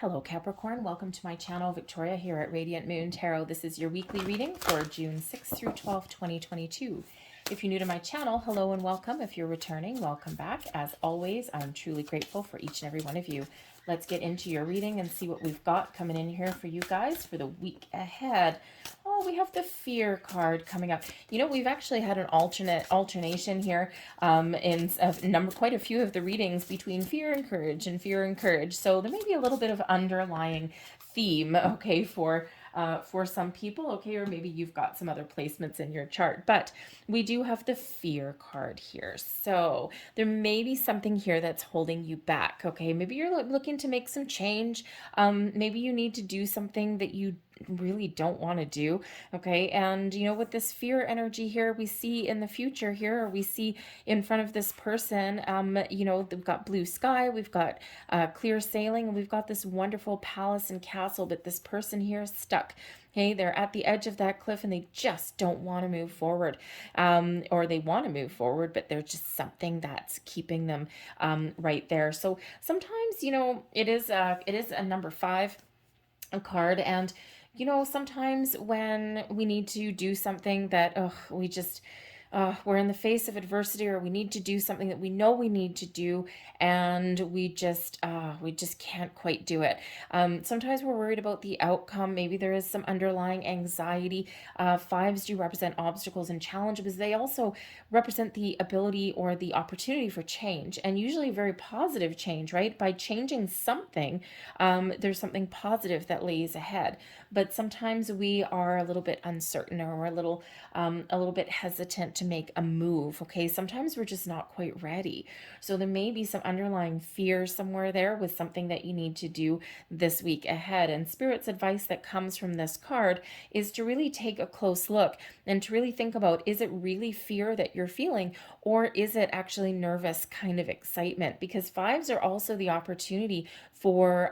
Hello Capricorn, welcome to my channel. Victoria here at Radiant Moon Tarot. This is your weekly reading for June 6th through 12th, 2022. If you're new to my channel, hello and welcome. If you're returning, welcome back. As always, I'm truly grateful for each and every one of you. Let's get into your reading and see what we've got coming in here for you guys for the week ahead. Oh, we have the Fear card coming up. You know, we've actually had an alternation here in quite a few of the readings between fear and courage and fear and courage. So there may be a little bit of underlying theme, okay, for some people, okay, or maybe you've got some other placements in your chart, but we do have the Fear card here. So there may be something here that's holding you back, okay? Maybe you're looking to make some change. Maybe you need to do something that you really don't want to do, okay? And you know, with this fear energy here, we see in the future here, or we see in front of this person, you know, we've got blue sky, we've got clear sailing, and we've got this wonderful palace and castle, but this person here is stuck. Okay, they're at the edge of that cliff and they just don't want to move forward, or they want to move forward, but there's just something that's keeping them right there. So sometimes, you know, it is a number 5 card, and you know, sometimes when we need to do something that we're in the face of adversity, or we need to do something that we know we need to do, and we just can't quite do it. Sometimes we're worried about the outcome. Maybe there is some underlying anxiety. Fives do represent obstacles and challenges, but they also represent the ability or the opportunity for change, and usually very positive change, right? By changing something, there's something positive that lays ahead. But sometimes we are a little bit uncertain, or we're a little bit hesitant to make a move, okay? Sometimes we're just not quite ready. So there may be some underlying fear somewhere there with something that you need to do this week ahead. And Spirit's advice that comes from this card is to really take a close look and to really think about, is it really fear that you're feeling, or is it actually nervous kind of excitement? Because fives are also the opportunity for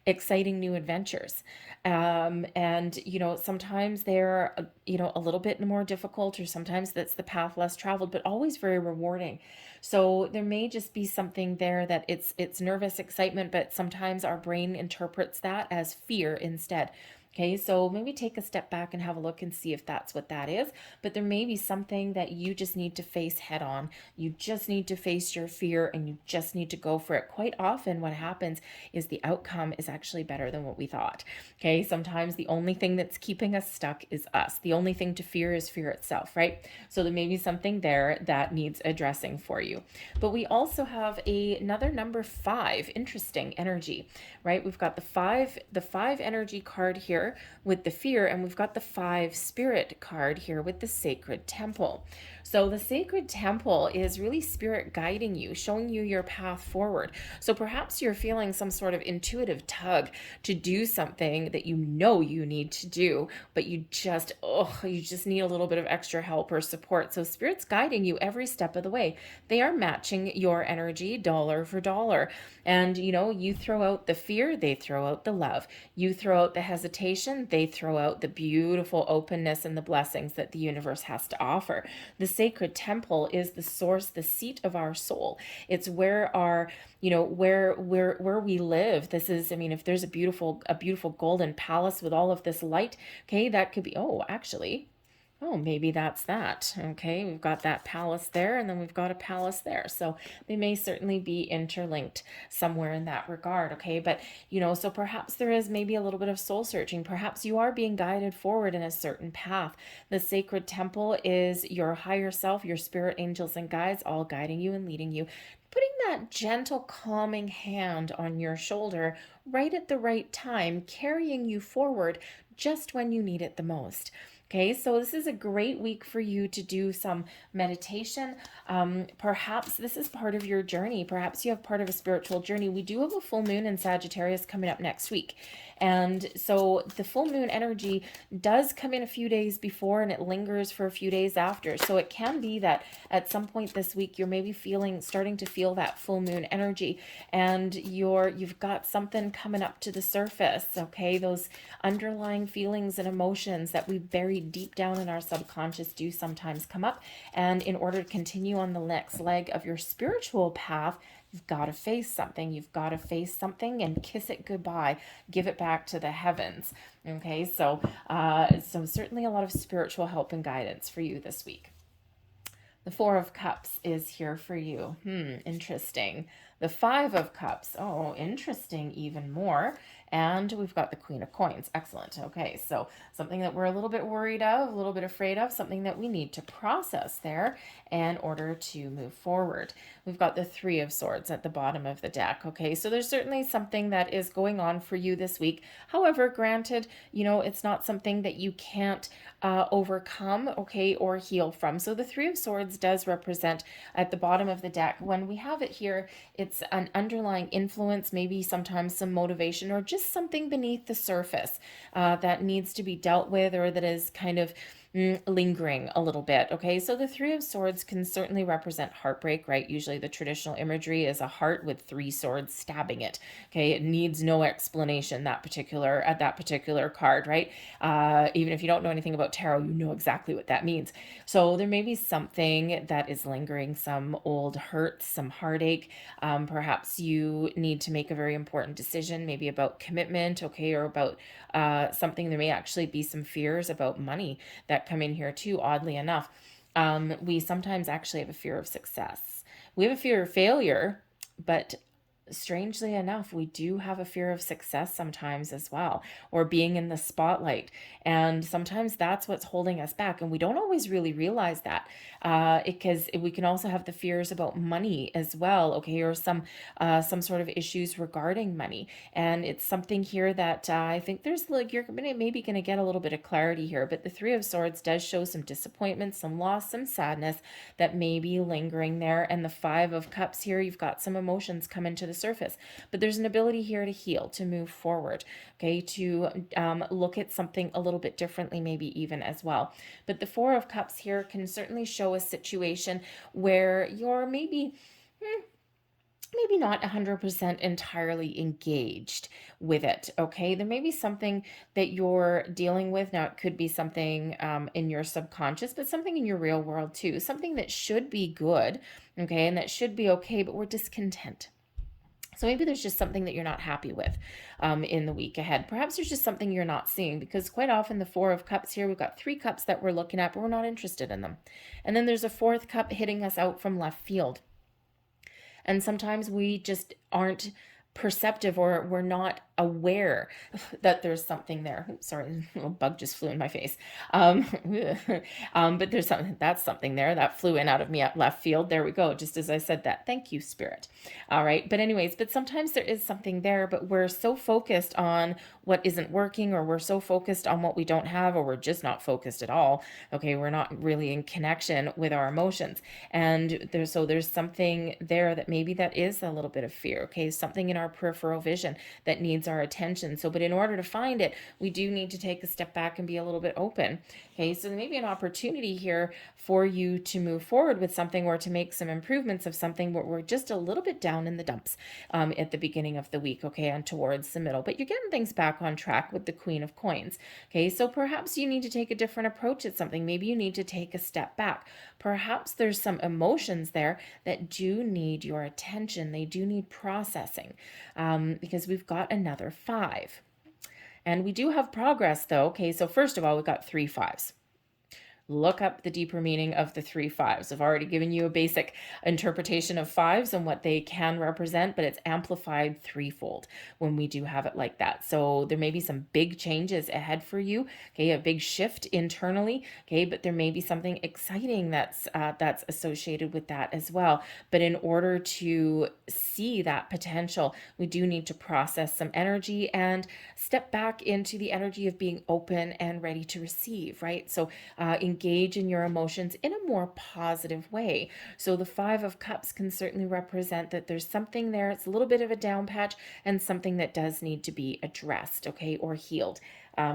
exciting new adventures. And, you know, sometimes they're, you know, a little bit more difficult, or sometimes that's the path less traveled, but always very rewarding. So there may just be something there that it's nervous excitement, but sometimes our brain interprets that as fear instead. Okay, so maybe take a step back and have a look and see if that's what that is. But there may be something that you just need to face head on. You just need to face your fear, and you just need to go for it. Quite often what happens is the outcome is actually better than what we thought. Okay, sometimes the only thing that's keeping us stuck is us. The only thing to fear is fear itself, right? So there may be something there that needs addressing for you. But we also have another number 5, interesting energy, right? We've got the 5 energy card here with the fear, and we've got the 5 spirit card here with the sacred temple. So the sacred temple is really spirit guiding you, showing you your path forward. So perhaps you're feeling some sort of intuitive tug to do something that you know you need to do, but you just need a little bit of extra help or support. So spirit's guiding you every step of the way. They are matching your energy dollar for dollar. And you know, you throw out the fear, they throw out the love. You throw out the hesitation, they throw out the beautiful openness and the blessings that the universe has to offer. The sacred temple is the source, the seat of our soul. It's where our, you know, where we live. This is, I mean, if there's a beautiful golden palace with all of this light, okay, that could be, maybe that's that. Okay, we've got that palace there, and then we've got a palace there. So they may certainly be interlinked somewhere in that regard. Okay, but you know, so perhaps there is maybe a little bit of soul searching. Perhaps you are being guided forward in a certain path. The sacred temple is your higher self, your spirit angels and guides, all guiding you and leading you, putting that gentle, calming hand on your shoulder right at the right time, carrying you forward just when you need it the most. Okay, so this is a great week for you to do some meditation. Perhaps this is part of your journey. Perhaps you have part of a spiritual journey. We do have a full moon in Sagittarius coming up next week. And so the full moon energy does come in a few days before, and it lingers for a few days after. So it can be that at some point this week, you're maybe starting to feel that full moon energy, and you've got something coming up to the surface. Okay, those underlying feelings and emotions that we buried deep down in our subconscious do sometimes come up. And in order to continue on the next leg of your spiritual path, You've got to face something. You've got to face something and kiss it goodbye. Give it back to the heavens. Okay, so certainly a lot of spiritual help and guidance for you this week. The Four of Cups is here for you. Interesting. The Five of Cups. Oh, interesting even more. And we've got the Queen of Coins. Excellent. Okay, so something that we're a little bit worried of, a little bit afraid of, something that we need to process there in order to move forward. We've got the Three of Swords at the bottom of the deck. Okay, so there's certainly something that is going on for you this week. However, granted, it's not something that you can't overcome, okay, or heal from. So the Three of Swords does represent at the bottom of the deck. When we have it here, it's an underlying influence, maybe sometimes some motivation, or just something beneath the surface that needs to be dealt with, or that is kind of lingering a little bit. Okay, so the Three of Swords can certainly represent heartbreak, right? Usually the traditional imagery is a heart with three swords stabbing it. Okay, it needs no explanation, that particular card, right? Even if you don't know anything about tarot, you know exactly what that means. So there may be something that is lingering, some old hurt, some heartache. Perhaps you need to make a very important decision, maybe about commitment, okay, or about something. There may actually be some fears about money that come in here too, oddly enough. We sometimes actually have a fear of success. We have a fear of failure, but strangely enough, we do have a fear of success sometimes as well, or being in the spotlight. And sometimes that's what's holding us back. And we don't always really realize that because we can also have the fears about money as well, okay, or some sort of issues regarding money. And it's something here that I think there's you're maybe going to get a little bit of clarity here. But the Three of Swords does show some disappointment, some loss, some sadness that may be lingering there. And the Five of Cups here, you've got some emotions coming to the surface, but there's an ability here to heal, to move forward, okay, to look at something a little bit differently, maybe even as well. But the Four of Cups here can certainly show a situation where you're maybe not 100% entirely engaged with it, okay? There may be something that you're dealing with. Now, it could be something in your subconscious, but something in your real world too. Something that should be good, okay, and that should be okay, but we're discontent. So maybe there's just something that you're not happy with in the week ahead. Perhaps there's just something you're not seeing, because quite often the Four of Cups here, we've got three cups that we're looking at, but we're not interested in them. And then there's a fourth cup hitting us out from left field. And sometimes we just aren't perceptive, or we're not aware that there's something there. Oops, sorry, a little bug just flew in my face. But there's something there that flew in out of me at left field. There we go. Just as I said that. Thank you, Spirit. All right. But anyways, but sometimes there is something there, but we're so focused on what isn't working, or we're so focused on what we don't have, or we're just not focused at all. Okay. We're not really in connection with our emotions. And there's something there that maybe that is a little bit of fear. Okay. Something in our peripheral vision that needs our attention. So, but in order to find it, we do need to take a step back and be a little bit open. Okay, so there may be an opportunity here for you to move forward with something, or to make some improvements of something, but we're just a little bit down in the dumps at the beginning of the week, okay, and towards the middle. But you're getting things back on track with the Queen of Coins. Okay, so perhaps you need to take a different approach at something. Maybe you need to take a step back. Perhaps there's some emotions there that do need your attention. They do need processing because we've got another 5. And we do have progress though. Okay, so first of all, we've got 3 5s. Look up the deeper meaning of the 3 5s. I've already given you a basic interpretation of 5s and what they can represent, but it's amplified threefold when we do have it like that. So there may be some big changes ahead for you, okay, a big shift internally, okay, but there may be something exciting that's associated with that as well. But in order to see that potential, we do need to process some energy and step back into the energy of being open and ready to receive, right? So engage in your emotions in a more positive way. So the 5 of Cups can certainly represent that there's something there. It's a little bit of a down patch and something that does need to be addressed, okay, or healed.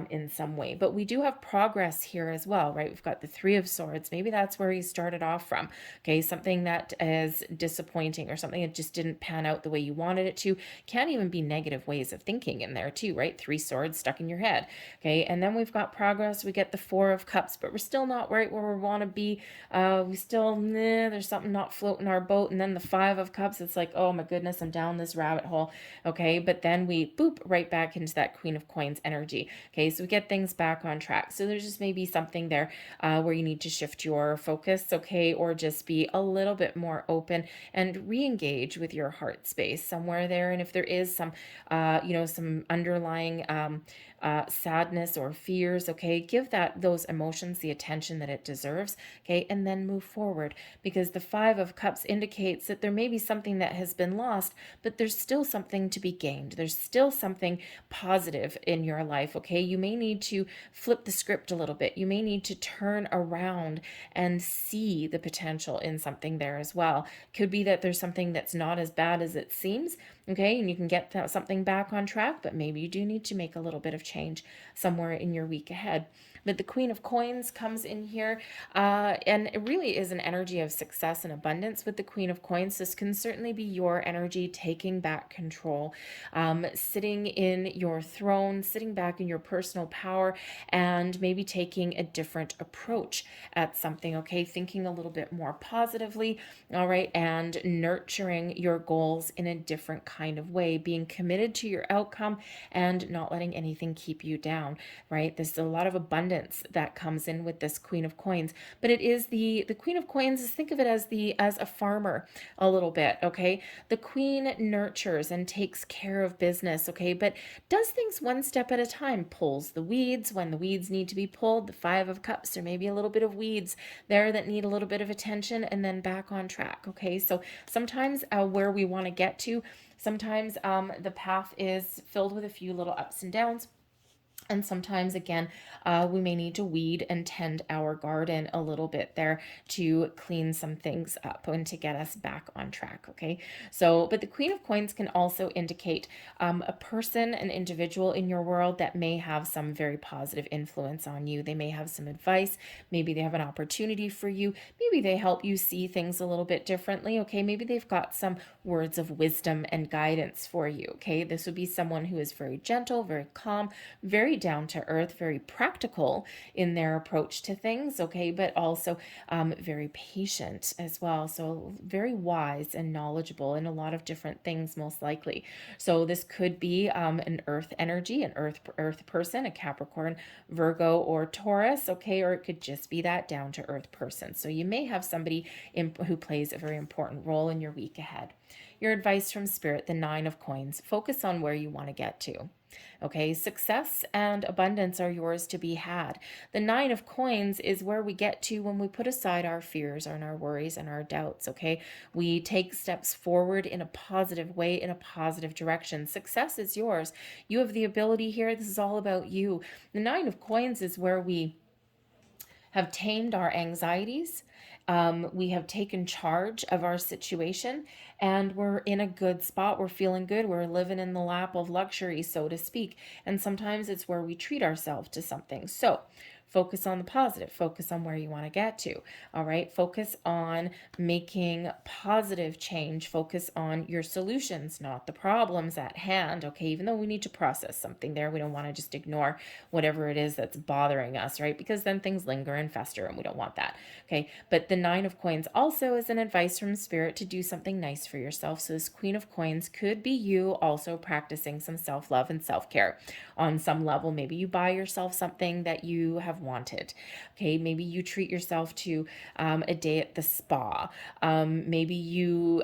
in some way. But we do have progress here as well, right? We've got the Three of Swords. Maybe that's where he started off from. Okay, something that is disappointing or something that just didn't pan out the way you wanted it to. Can even be negative ways of thinking in there too, right? Three swords stuck in your head. Okay, and then we've got progress. We get the Four of Cups, but we're still not right where we want to be. We still, there's something not floating our boat. And then the Five of Cups, it's like, oh my goodness, I'm down this rabbit hole. Okay, but then we boop right back into that Queen of Coins energy. Okay, so we get things back on track. So there's just maybe something there where you need to shift your focus, okay, or just be a little bit more open and re-engage with your heart space somewhere there. And if there is some, some underlying sadness or fears, okay, give those emotions the attention that it deserves, okay, and then move forward, because the Five of Cups indicates that there may be something that has been lost, but there's still something to be gained. There's still something positive in your life, okay? You may need to flip the script a little bit. You may need to turn around and see the potential in something there as well. Could be that there's something that's not as bad as it seems, okay, and you can get something back on track, but maybe you do need to make a little bit of change somewhere in your week ahead. But the Queen of Coins comes in here, and it really is an energy of success and abundance with the Queen of Coins. This can certainly be your energy taking back control, sitting in your throne, sitting back in your personal power, and maybe taking a different approach at something, okay? Thinking a little bit more positively, all right, and nurturing your goals in a different kind of way, being committed to your outcome and not letting anything keep you down, right? There's a lot of abundance that comes in with this Queen of Coins, but it is the Queen of Coins, think of it as a farmer a little bit, okay? The Queen nurtures and takes care of business, okay, but does things one step at a time, pulls the weeds when the weeds need to be pulled. The Five of Cups, there may be a little bit of weeds there that need a little bit of attention, and then back on track, okay? So sometimes where we want to get to, sometimes the path is filled with a few little ups and downs. And sometimes, again, we may need to weed and tend our garden a little bit there to clean some things up and to get us back on track, okay? So, but the Queen of Coins can also indicate a person, an individual in your world that may have some very positive influence on you. They may have some advice. Maybe they have an opportunity for you. Maybe they help you see things a little bit differently, okay? Maybe they've got some words of wisdom and guidance for you, okay? This would be someone who is very gentle, very calm, very down to earth, very practical in their approach to things, okay, but also very patient as well. So very wise and knowledgeable in a lot of different things, most likely. So this could be an earth energy, an earth person, a Capricorn, Virgo, or Taurus, okay, or it could just be that down to earth person. So you may have somebody who plays a very important role in your week ahead. Your advice from Spirit, the Nine of Coins. Focus on where you want to get to. Okay, success and abundance are yours to be had. The Nine of Coins is where we get to when we put aside our fears and our worries and our doubts, okay? We take steps forward in a positive way, in a positive direction. Success is yours. You have the ability here. This is all about you. The Nine of Coins is where we have tamed our anxieties. We have taken charge of our situation, and we're in a good spot. We're feeling good. We're living in the lap of luxury, so to speak. And sometimes it's where we treat ourselves to something. So focus on the positive. Focus on where you want to get to. All right. Focus on making positive change. Focus on your solutions, not the problems at hand. Okay. Even though we need to process something there, we don't want to just ignore whatever it is that's bothering us, right? Because then things linger and fester, and we don't want that. Okay. But the Nine of Coins also is an advice from Spirit to do something nice for yourself. So this Queen of Coins could be you also practicing some self-love and self-care on some level. Maybe you buy yourself something that you have wanted. Okay, maybe you treat yourself to a day at the spa. Maybe you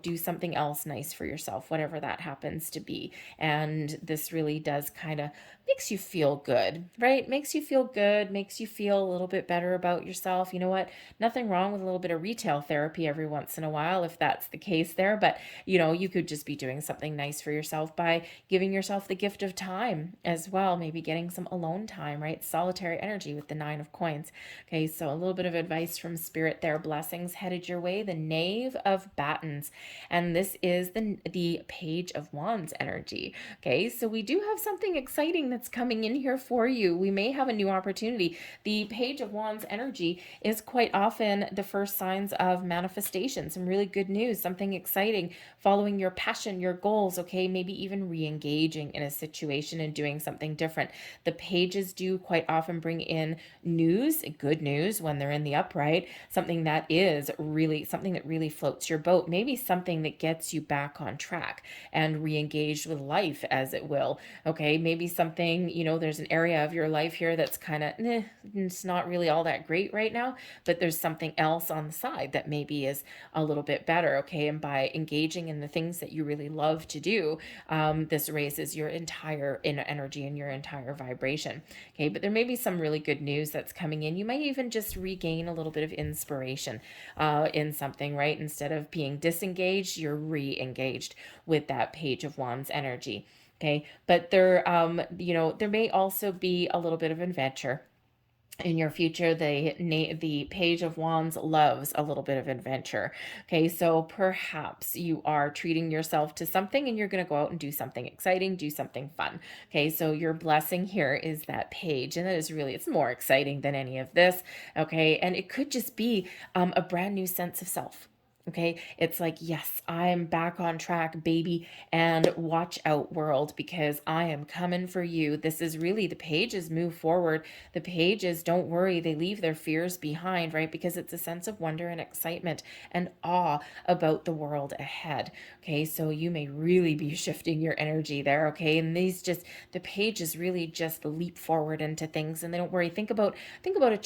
do something else nice for yourself, whatever that happens to be. And this really does kind of makes you feel good, right? Makes you feel good, makes you feel a little bit better about yourself. You know what? Nothing wrong with a little bit of retail therapy every once in a while, if that's the case there. But, you could just be doing something nice for yourself by giving yourself the gift of time as well. Maybe getting some alone time, right? Solitary planetary energy with the 9 of Coins. Okay, so a little bit of advice from Spirit there. Blessings headed your way. The Knave of Battens. And this is the Page of Wands energy. Okay, so we do have something exciting that's coming in here for you. We may have a new opportunity. The Page of Wands energy is quite often the first signs of manifestation, some really good news, something exciting, following your passion, your goals, okay, maybe even re-engaging in a situation and doing something different. The pages do quite often bring in news, good news when they're in the upright, something that really floats your boat, maybe something that gets you back on track and re-engaged with life, as it will. Okay, maybe something, there's an area of your life here that's kind of it's not really all that great right now, but there's something else on the side that maybe is a little bit better. Okay, and by engaging in the things that you really love to do, this raises your entire energy and your entire vibration. Okay, but there may be some really good news that's coming in. You might even just regain a little bit of inspiration in something, right? Instead of being disengaged, you're re-engaged with that Page of Wands energy. Okay, but there may also be a little bit of adventure in your future. The Page of Wands loves a little bit of adventure. Okay, so perhaps you are treating yourself to something and you're going to go out and do something exciting, do something fun. Okay, so your blessing here is that page, and that is really, it's more exciting than any of this. Okay, and it could just be a brand new sense of self. Okay, it's like, yes, I'm back on track, baby, and watch out, world, because I am coming for you. This is really, the pages move forward. The pages, don't worry, they leave their fears behind, right? Because it's a sense of wonder and excitement and awe about the world ahead. Okay, so you may really be shifting your energy there. Okay, and the pages really just leap forward into things, and they don't worry. Think about a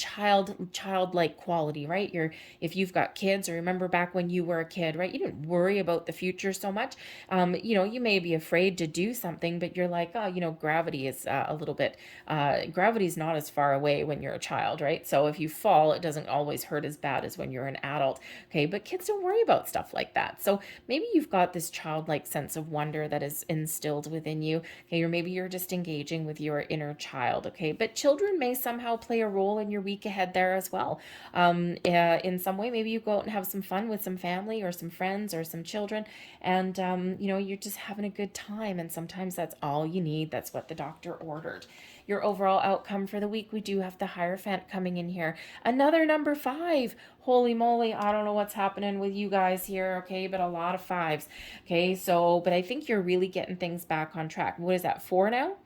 childlike quality, right? If you've got kids, or remember back when you were a kid, right? You didn't worry about the future so much. You may be afraid to do something, but you're like, oh, gravity is gravity's not as far away when you're a child, right? So if you fall, it doesn't always hurt as bad as when you're an adult. Okay, but kids don't worry about stuff like that. So maybe you've got this childlike sense of wonder that is instilled within you. Okay, or maybe you're just engaging with your inner child. Okay, but children may somehow play a role in your week ahead there as well. In some way, maybe you go out and have some fun with some family or some friends or some children, and you're just having a good time, and sometimes that's all you need. That's what the doctor ordered. Your overall outcome for the week, we do have the Hierophant coming in here, another number 5. Holy moly, I don't know what's happening with you guys here. Okay, but a lot of 5s. Okay, so but I think you're really getting things back on track. What is that, 4 now?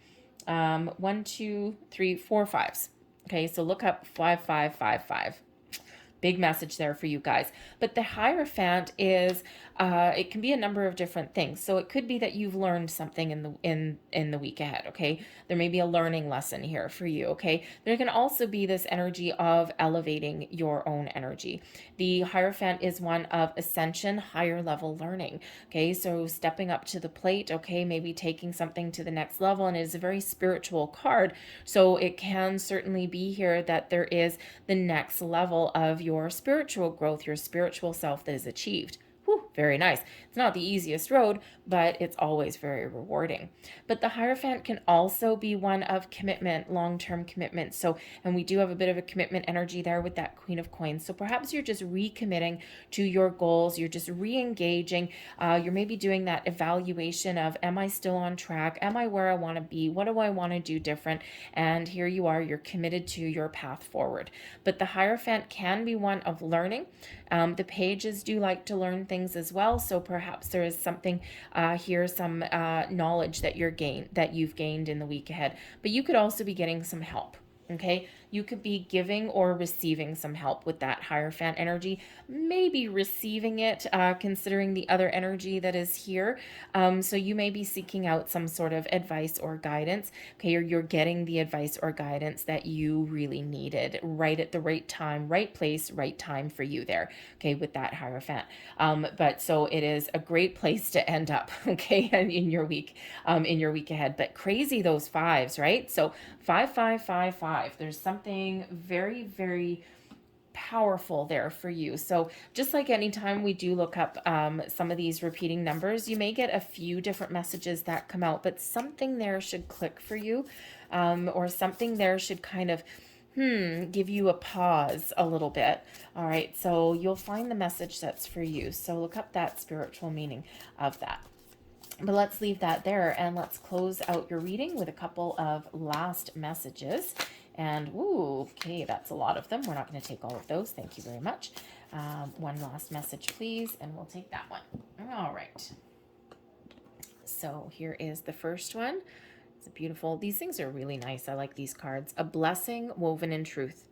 1, 2, 3, 4 5s. Okay, so look up 5555. Big message there for you guys. But the Hierophant is, it can be a number of different things. So it could be that you've learned something in the week ahead. Okay, there may be a learning lesson here for you. Okay, there can also be this energy of elevating your own energy. The Hierophant is one of ascension, higher level learning. Okay, so stepping up to the plate. Okay, maybe taking something to the next level, and it is a very spiritual card. So it can certainly be here that there is the next level of your spiritual growth, your spiritual self that is achieved. Whew, very nice. It's not the easiest road, but it's always very rewarding. But the Hierophant can also be one of commitment, long-term commitment. So, and we do have a bit of a commitment energy there with that Queen of Coins. So perhaps you're just recommitting to your goals. You're just re-engaging. You're maybe doing that evaluation of, am I still on track? Am I where I want to be? What do I want to do different? And here you are, you're committed to your path forward. But the Hierophant can be one of learning. The pages do like to learn things as well. So perhaps there is something here, some knowledge that you've gained in the week ahead. But you could also be getting some help. Okay, you could be giving or receiving some help with that Hierophant energy, maybe receiving it, considering the other energy that is here. So you may be seeking out some sort of advice or guidance. Okay, or you're getting the advice or guidance that you really needed right at the right time, right place, right time for you there. Okay, with that Hierophant. But so it is a great place to end up. Okay, in your week ahead. But crazy those 5s, right? So 5555. There's something very, very powerful there for you. So just like anytime we do look up some of these repeating numbers, you may get a few different messages that come out, but something there should click for you, or something there should kind of give you a pause a little bit. All right, so you'll find the message that's for you. So look up that spiritual meaning of that. But let's leave that there and let's close out your reading with a couple of last messages. And, ooh, okay, that's a lot of them. We're not going to take all of those. Thank you very much. One last message, please, and we'll take that one. All right. So here is the first one. It's a beautiful, these things are really nice. I like these cards. A blessing woven in truth.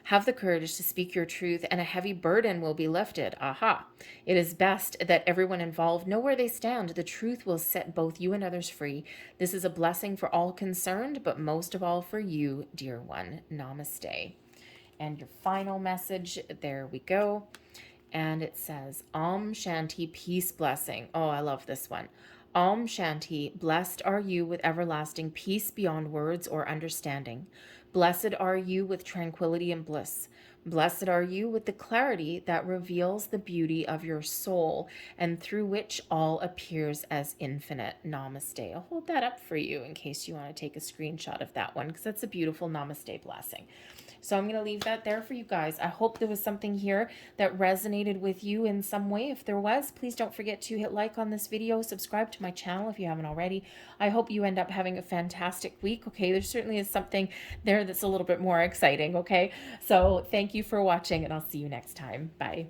Have the courage to speak your truth and a heavy burden will be lifted. Aha. It is best that everyone involved know where they stand. The truth will set both you and others free. This is a blessing for all concerned, but most of all for you, dear one. Namaste. And your final message, there we go. And it says, Om Shanti, peace, blessing. Oh, I love this one. Om Shanti, blessed are you with everlasting peace beyond words or understanding. Blessed are you with tranquility and bliss. Blessed are you with the clarity that reveals the beauty of your soul and through which all appears as infinite. Namaste. I'll hold that up for you in case you want to take a screenshot of that one because that's a beautiful namaste blessing. So I'm going to leave that there for you guys. I hope there was something here that resonated with you in some way. If there was, please don't forget to hit like on this video, subscribe to my channel if you haven't already. I hope you end up having a fantastic week, okay? There certainly is something there that's a little bit more exciting, okay? So thank you for watching, and I'll see you next time. Bye.